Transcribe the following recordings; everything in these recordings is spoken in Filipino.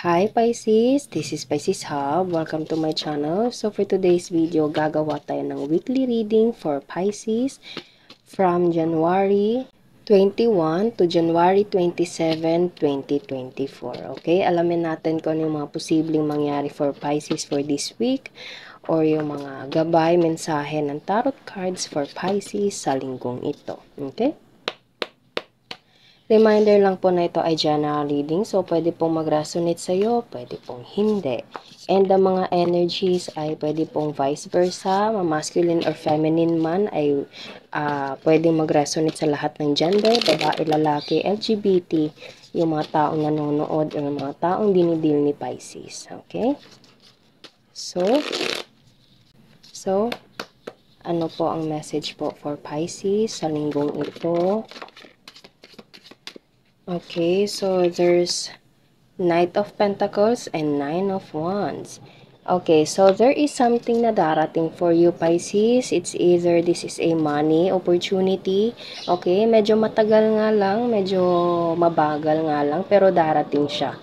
Hi Pisces, this is Pisces Hub. Welcome to my channel. So for today's video, gagawa tayo ng weekly reading for Pisces from January 21 to January 27, 2024. Okay, alamin natin kung ano yung mga posibleng mangyari for Pisces for this week or yung mga gabay, mensahe ng tarot cards for Pisces sa linggong ito. Okay? Reminder lang po na ito ay general reading, so pwede pong mag-resonate sa'yo, pwede pong hindi. And ang mga energies ay pwede pong vice versa, masculine or feminine man ay pwedeng mag-resonate sa lahat ng gender, babae, lalaki, LGBT, yung mga taong nanonood o yung mga taong dinidil ni Pisces. Okay? So, ano po ang message po for Pisces sa linggong ito? Okay, so there's Knight of Pentacles and Nine of Wands. Okay, so there is something na darating for you, Pisces. It's either this is a money opportunity. Okay, medyo matagal nga lang, medyo mabagal nga lang, pero darating siya.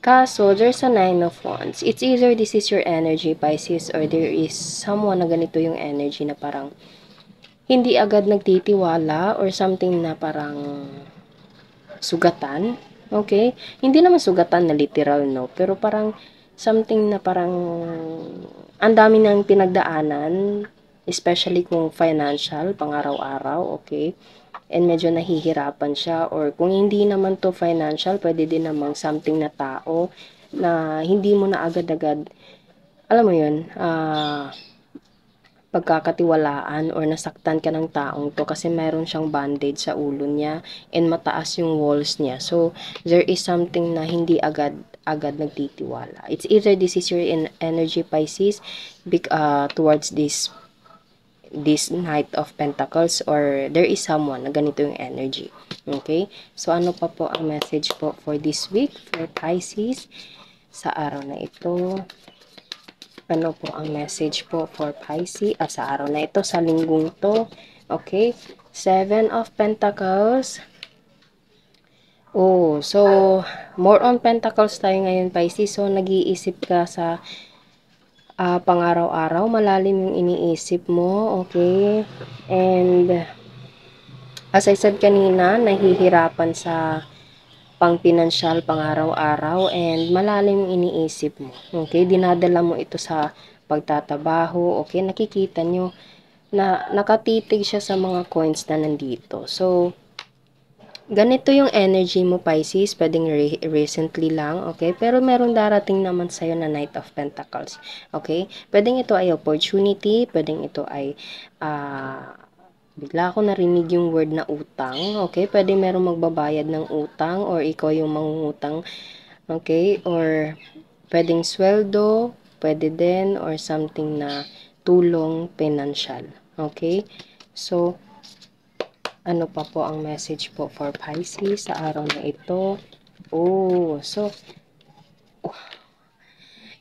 Kaso, there's a Nine of Wands. It's either this is your energy, Pisces, or there is someone na ganito yung energy na parang hindi agad nagtitiwala or something na parang sugatan. Okay? Hindi naman sugatan na literal, no? Pero parang something na parang ang dami nang pinagdaanan, especially kung financial, pang-araw-araw, okay? And medyo nahihirapan siya, or kung hindi naman to financial, pwede din namang something na tao na hindi mo na agad-agad, alam mo yun, pagkakatiwalaan or nasaktan ka ng taong to kasi mayroon siyang bandage sa ulo niya and mataas yung walls niya. So, there is something na hindi agad nagtitiwala. It's either this is your energy, Pisces, towards this Knight of Pentacles, or there is someone na ganito yung energy. Okay? So, ano pa po ang message po for this week for Pisces sa araw na ito? Ano po ang message po for Pisces sa araw na ito, sa linggong to? Okay, Seven of Pentacles. Oh, so more on Pentacles tayo ngayon, Pisces. So nag-iisip ka sa pang-araw-araw, malalim yung iniisip mo, okay? And as I said kanina, nahihirapan sa pang-pinansyal, pang-araw-araw, and malalim yung iniisip mo. Okay? Dinadala mo ito sa pagtatabaho. Okay? Nakikita nyo na nakatitig siya sa mga coins na nandito. So, ganito yung energy mo, Pisces. Pwedeng recently lang. Okay? Pero meron darating naman sa'yo na Knight of Pentacles. Okay? Pwedeng ito ay opportunity. Pwedeng ito ay bigla ako narinig yung word na utang. Okay? Pwede merong magbabayad ng utang or ikaw yung mangungutang. Okay? Or pwedeng sweldo, pwede din, or something na tulong pinansyal. Okay? So, ano pa po ang message po for Pisces sa araw na ito? Oh, so,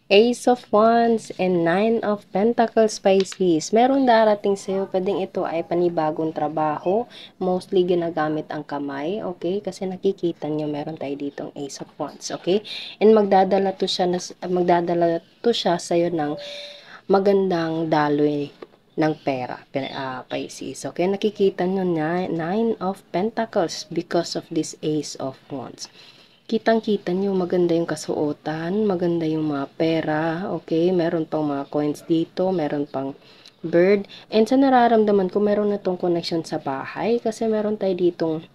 Ace of Wands and Nine of Pentacles, Pisces. Meron darating sa'yo, pwedeng ito ay panibagong trabaho. Mostly ginagamit ang kamay, okay? Kasi nakikita nyo, meron tayo ditong Ace of Wands, okay? And magdadala to siya sa'yo ng magandang daloy ng pera, Pisces. Okay? Nakikita nyo na Nine of Pentacles because of this Ace of Wands. Kitang-kita nyo, maganda yung kasuotan, maganda yung mga pera, okay? Meron pang mga coins dito, meron pang bird. And sa nararamdaman ko, meron na tong connection sa bahay kasi meron tayo ditong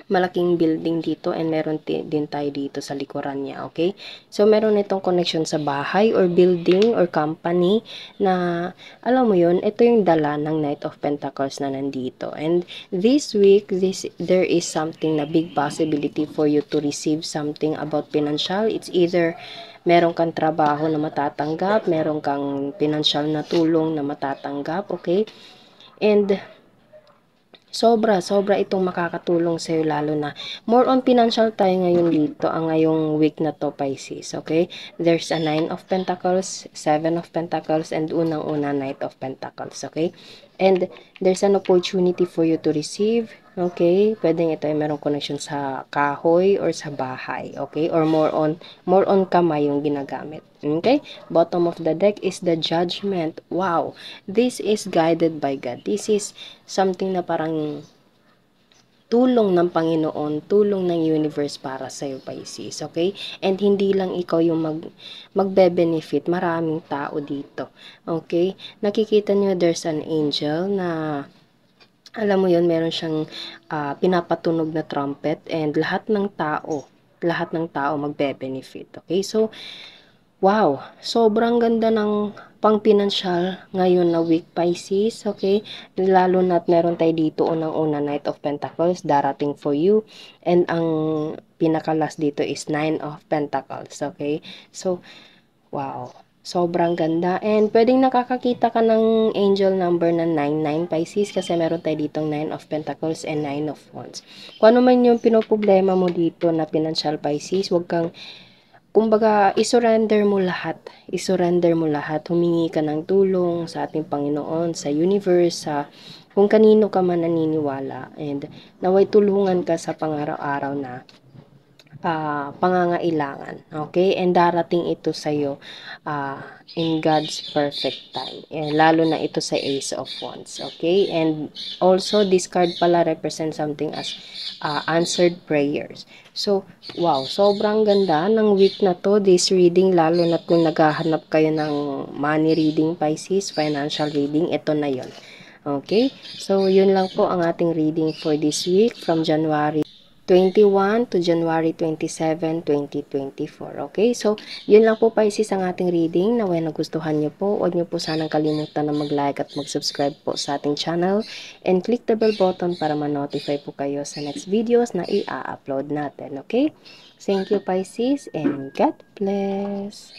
malaking building dito and meron din tayo dito sa likuran niya, okay? So, meron itong connection sa bahay or building or company na, alam mo yun, ito yung dala ng Knight of Pentacles na nandito. And this week, there is something na big possibility for you to receive something about financial. It's either meron kang trabaho na matatanggap, meron kang financial na tulong na matatanggap, okay? And sobra itong makakatulong sa'yo, lalo na more on financial tayo ngayon dito, ang ngayong week na to, Pisces, okay? There's a Nine of Pentacles, Seven of Pentacles, and unang-una Knight of Pentacles, okay? And there's an opportunity for you to receive. Okay, pwedeng ito ay merong connection sa kahoy or sa bahay, okay? Or more on kamay yung ginagamit. Okay? Bottom of the deck is the Judgment. Wow. This is guided by God. This is something na parang tulong ng Panginoon, tulong ng universe para sa iyo, Pisces, okay? And hindi lang ikaw yung magbe-benefit, maraming tao dito. Okay? Nakikita niyo there's an angel na alam mo yun, meron siyang pinapatunog na trumpet and lahat ng tao magbe-benefit. Okay? So, wow, sobrang ganda ng pang-pinansyal ngayon na week, Pisces, okay? Lalo na't meron tayo dito unang-una Knight of Pentacles, darating for you. And ang pinaka-last dito is Nine of Pentacles, okay? So, wow, sobrang ganda. And pwedeng nakakakita ka ng angel number na 99, Pisces, kasi meron tayo ditong 9 of Pentacles and 9 of Wands. Kung ano man yung pinoproblema mo dito na pinansyal, Pisces, huwag kang kumbaga, isurrender mo lahat. Isurrender mo lahat. Humingi ka ng tulong sa ating Panginoon, sa universe, sa kung kanino ka man naniniwala. And naway tulungan ka sa pangaraw-araw na pangangailangan. Okay? And darating ito sa'yo in God's perfect time. And lalo na ito sa Ace of Wands. Okay? And also, this card pala represents something as answered prayers. So, wow, sobrang ganda ng week na to, this reading, lalo na kung naghahanap kayo ng money reading, Pisces, financial reading, ito na yon. Okay? So, yun lang po ang ating reading for this week from January 21 to January 27, 2024. Okay? So, yun lang po, Pisces, ang ating reading. Naway nagustuhan nyo po. Huwag nyo po sanang kalimutan na mag-like at mag-subscribe po sa ating channel. And click the bell button para ma-notify po kayo sa next videos na i-upload natin. Okay? Thank you, Pisces, and God bless!